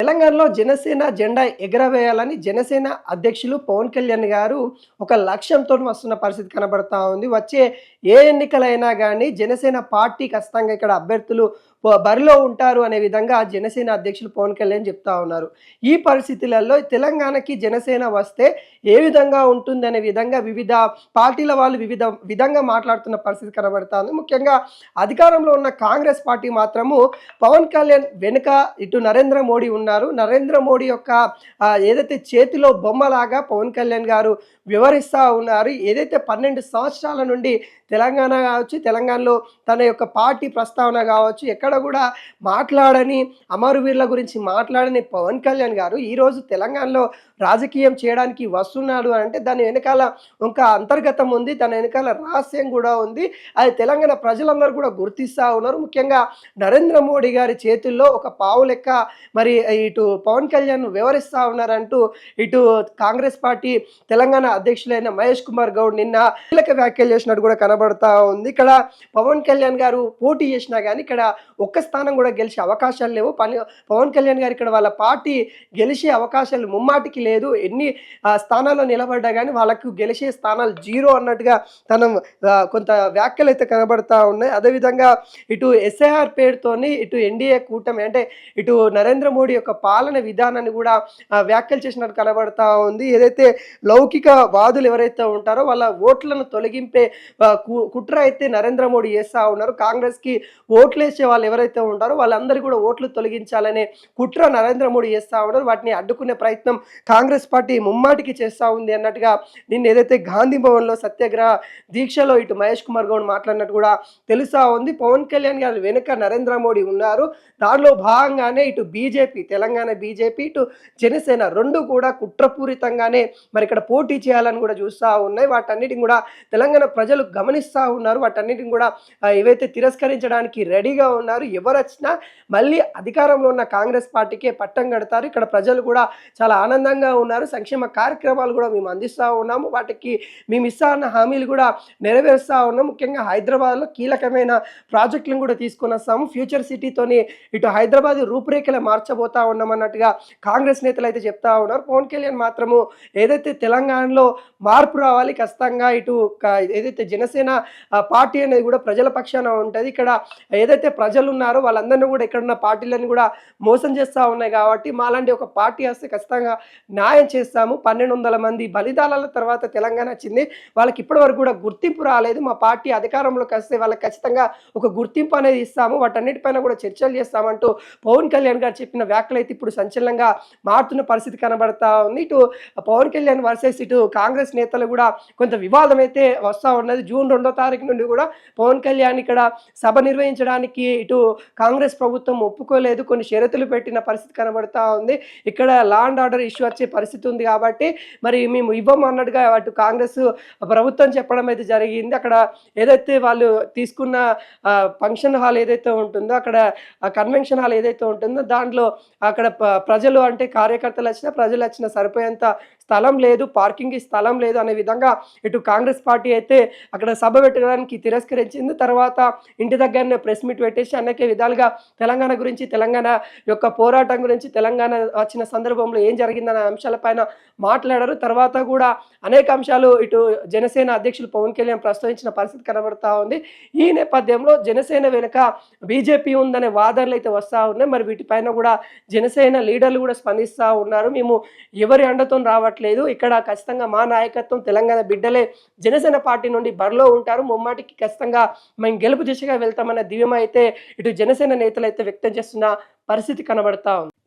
తెలంగాణలో జనసేన జెండా ఎగరవేయాలని జనసేన అధ్యక్షులు పవన్ కళ్యాణ్ గారు ఒక లక్ష్యంతో వస్తున్న పరిస్థితి కనబడతా ఉంది. వచ్చే ఏ ఎన్నికలైనా గానీ జనసేన పార్టీ ఖచ్చితంగా ఇక్కడ అభ్యర్థులు బరిలో ఉంటారు అనే విధంగా జనసేన అధ్యక్షులు పవన్ కళ్యాణ్ చెప్తా ఉన్నారు. ఈ పరిస్థితులలో తెలంగాణకి జనసేన వస్తే ఏ విధంగా ఉంటుందనే విధంగా వివిధ పార్టీల వాళ్ళు వివిధ విధంగా మాట్లాడుతున్న పరిస్థితి కనబడతాఉంది. ముఖ్యంగా అధికారంలో ఉన్న కాంగ్రెస్ పార్టీ మాత్రము పవన్ కళ్యాణ్ వెనుక ఇటు నరేంద్ర మోడీ ఉన్నారు. నరేంద్ర మోడీ యొక్క ఏదైతే చేతిలో బొమ్మలాగా పవన్ కళ్యాణ్ గారు వివరిస్తూ ఉన్నారు. ఏదైతే 12 సంవత్సరాల నుండి తెలంగాణ కావచ్చు, తెలంగాణలో తన యొక్క పార్టీ ప్రస్తావన కావచ్చు, ఎక్కడ కూడా మాట్లాడని అమరవీరుల గురించి మాట్లాడని పవన్ కళ్యాణ్ గారు ఈరోజు తెలంగాణలో రాజకీయం చేయడానికి వస్తున్నాడు అంటే దాని వెనకాల ఒక అంతర్గతం ఉంది, దాని వెనకాల రహస్యం కూడా ఉంది. అది తెలంగాణ ప్రజలందరూ కూడా గుర్తిస్తూ ఉన్నారు. ముఖ్యంగా నరేంద్ర మోడీ గారి చేతుల్లో ఒక పావు లెక్క మరి ఇటు పవన్ కళ్యాణ్ వివరిస్తూ ఉన్నారంటూ ఇటు కాంగ్రెస్ పార్టీ తెలంగాణ అధ్యక్షులైన మహేష్ కుమార్ గౌడ్ నిన్న కీలక వ్యాఖ్యలు చేసినట్టు కూడా కనబడతా ఉంది. ఇక్కడ పవన్ కళ్యాణ్ గారు పోటీ చేసినా కానీ ఇక్కడ ఒక్క స్థానం కూడా గెలిచే అవకాశాలు లేవు. పవన్ కళ్యాణ్ గారు ఇక్కడ వాళ్ళ పార్టీ గెలిచే అవకాశాలు ముమ్మాటికి లేదు. ఎన్ని స్థానాల్లో నిలబడ్డా కానీ వాళ్ళకు గెలిచే స్థానాలు 0 అన్నట్టుగా తన కొంత వ్యాఖ్యలు అయితే కనబడతా ఉన్నాయి. అదేవిధంగా ఇటు ఎస్ఐఆర్ పేరుతోని ఇటు ఎన్డీఏ కూటమి అంటే ఇటు నరేంద్ర మోడీ యొక్క పాలన విధానాన్ని కూడా వ్యాఖ్యలు చేసినట్టు కనబడతా ఉంది. ఏదైతే లౌకిక వాదులు ఎవరైతే ఉంటారో వాళ్ళ ఓట్లను తొలగింపే కుట్ర అయితే నరేంద్ర మోడీ చేస్తూ ఉన్నారు. కాంగ్రెస్కి ఓట్లు వేసే వాళ్ళు ఎవరైతే ఉంటారో వాళ్ళందరూ కూడా ఓట్లు తొలగించాలనే కుట్ర నరేంద్ర మోడీ చేస్తూ ఉన్నారు. వాటిని అడ్డుకునే ప్రయత్నం కాంగ్రెస్ పార్టీ ముమ్మాటికి చేస్తూ ఉంది అన్నట్టుగా నిన్న ఏదైతే గాంధీ భవన్లో సత్యాగ్రహ దీక్షలో ఇటు మహేష్ కుమార్ గౌడ్ మాట్లాడినట్టు కూడా తెలుస్తూ ఉంది. పవన్ కళ్యాణ్ గారు వెనుక నరేంద్ర మోడీ ఉన్నారు. దానిలో భాగంగానే ఇటు బీజేపీ, తెలంగాణ బీజేపీ, ఇటు జనసేన రెండు కూడా కుట్రపూరితంగానే మరి ఇక్కడ పోటీ చేయాలని కూడా చూస్తూ ఉన్నాయి. వాటన్నిటిని కూడా తెలంగాణ ప్రజలు గమనిస్తూ ఉన్నారు. వాటన్నిటిని కూడా ఏవైతే తిరస్కరించడానికి రెడీగా ఉన్నారు. ఎవరు వచ్చినా మళ్ళీ అధికారంలో ఉన్న కాంగ్రెస్ పార్టీకే పట్టం కడతారు. ఇక్కడ ప్రజలు కూడా చాలా ఆనందంగా ఉన్నారు. సంక్షేమ కార్యక్రమాలు కూడా మేము అందిస్తూ ఉన్నాము. వాటికి మేము ఇస్తా ఉన్న హామీలు కూడా నెరవేరుస్తూ ఉన్నాం. ముఖ్యంగా హైదరాబాద్లో కీలకమైన ప్రాజెక్టులను కూడా తీసుకొని వస్తాము. ఫ్యూచర్ సిటీతోని ఇటు హైదరాబాద్ రూపురేఖలు మార్చబోతా ఉన్నాం అన్నట్టుగా కాంగ్రెస్ నేతలు అయితే చెప్తా ఉన్నారు. పవన్ కళ్యాణ్ మాత్రము ఏదైతే తెలంగాణలో మార్పు రావాలి ఖచ్చితంగా ఇటు ఏదైతే జనసేన పార్టీ అనేది కూడా ప్రజల పక్షాన ఉంటుంది. ఇక్కడ ఏదైతే ప్రజలు ఉన్నారో వాళ్ళందరినీ కూడా ఇక్కడున్న పార్టీలను కూడా మోసం చేస్తూ ఉన్నాయి కాబట్టి మాలాంటి ఒక పార్టీ వస్తే ఖచ్చితంగా న్యాయం చేస్తాము. 1200 మంది బలిదానాల తర్వాత తెలంగాణ వచ్చింది. వాళ్ళకి ఇప్పటివరకు కూడా గుర్తింపు రాలేదు. మా పార్టీ అధికారంలోకి వస్తే వాళ్ళకి ఖచ్చితంగా ఒక గుర్తింపు అనేది ఇస్తాము. వాటన్నిటిపైన కూడా చర్చలు చేస్తామంటూ పవన్ కళ్యాణ్ గారు చెప్పిన వ్యాఖ్యలు అయితే ఇప్పుడు సంచలనంగా మారుతున్న పరిస్థితి కనబడతా ఉంది. ఇటు పవన్ కళ్యాణ్ వర్సెస్ ఇటు కాంగ్రెస్ నేతలు కూడా కొంత వివాదం అయితే వస్తూ ఉన్నది. జూన్ 2వ తారీఖు నుండి కూడా పవన్ కళ్యాణ్ ఇక్కడ సభ నిర్వహించడానికి ఇటు కాంగ్రెస్ ప్రభుత్వం ఒప్పుకోలేదు. కొన్ని షరతులు పెట్టిన పరిస్థితి కనబడతా ఉంది. ఇక్కడ లా అండ్ ఆర్డర్ ఇష్యూ వచ్చే పరిస్థితి ఉంది కాబట్టి మరి మేము ఇవ్వము అన్నట్టుగా అటు కాంగ్రెస్ ప్రభుత్వం చెప్పడం అయితే జరిగింది. అక్కడ ఏదైతే వాళ్ళు తీసుకున్న ఫంక్షన్ హాల్ ఏదైతే ఉంటుందో అక్కడ కన్వెన్షన్ హాల్ ఏదైతే ఉంటుందో దాంట్లో అక్కడ ప్రజలు అంటే కార్యకర్తలు వచ్చినా ప్రజలు వచ్చినా సరిపోయేంత స్థలం లేదు, పార్కింగ్కి స్థలం లేదు అనే విధంగా ఇటు కాంగ్రెస్ పార్టీ అయితే అక్కడ సభ పెట్టడానికి తిరస్కరించింది. తర్వాత ఇంటి దగ్గరనే ప్రెస్ మీట్ పెట్టేసి అనేక విధాలుగా తెలంగాణ గురించి, తెలంగాణ యొక్క పోరాటం గురించి, తెలంగాణ వచ్చిన సందర్భంలో ఏం జరిగిందనే అంశాలపైన మాట్లాడారు. తర్వాత కూడా అనేక అంశాలు ఇటు జనసేన అధ్యక్షులు పవన్ కళ్యాణ్ ప్రస్తావించిన పరిస్థితి కనబడతా ఉంది. ఈ నేపథ్యంలో జనసేన వెనుక బీజేపీ ఉందనే వాదనలు అయితే వస్తూ ఉన్నాయి. మరి వీటిపైన కూడా జనసేన లీడర్లు కూడా స్పందిస్తూ ఉన్నారు. మేము ఎవరి అండతో రావట్లేదు, ఇక్కడ ఖచ్చితంగా మా నాయకత్వం తెలంగాణ బిడ్డలే జనసేన పార్టీ నుండి బరిలో ఉంటారు, ముమ్మాటికి ఖచ్చితంగా మేము గెలుపు దిశగా వెళ్తామన్న ధీమా అయితే ఇటు జనసేన నేతలు అయితే వ్యక్తం చేస్తున్న పరిస్థితి కనబడతా ఉంది.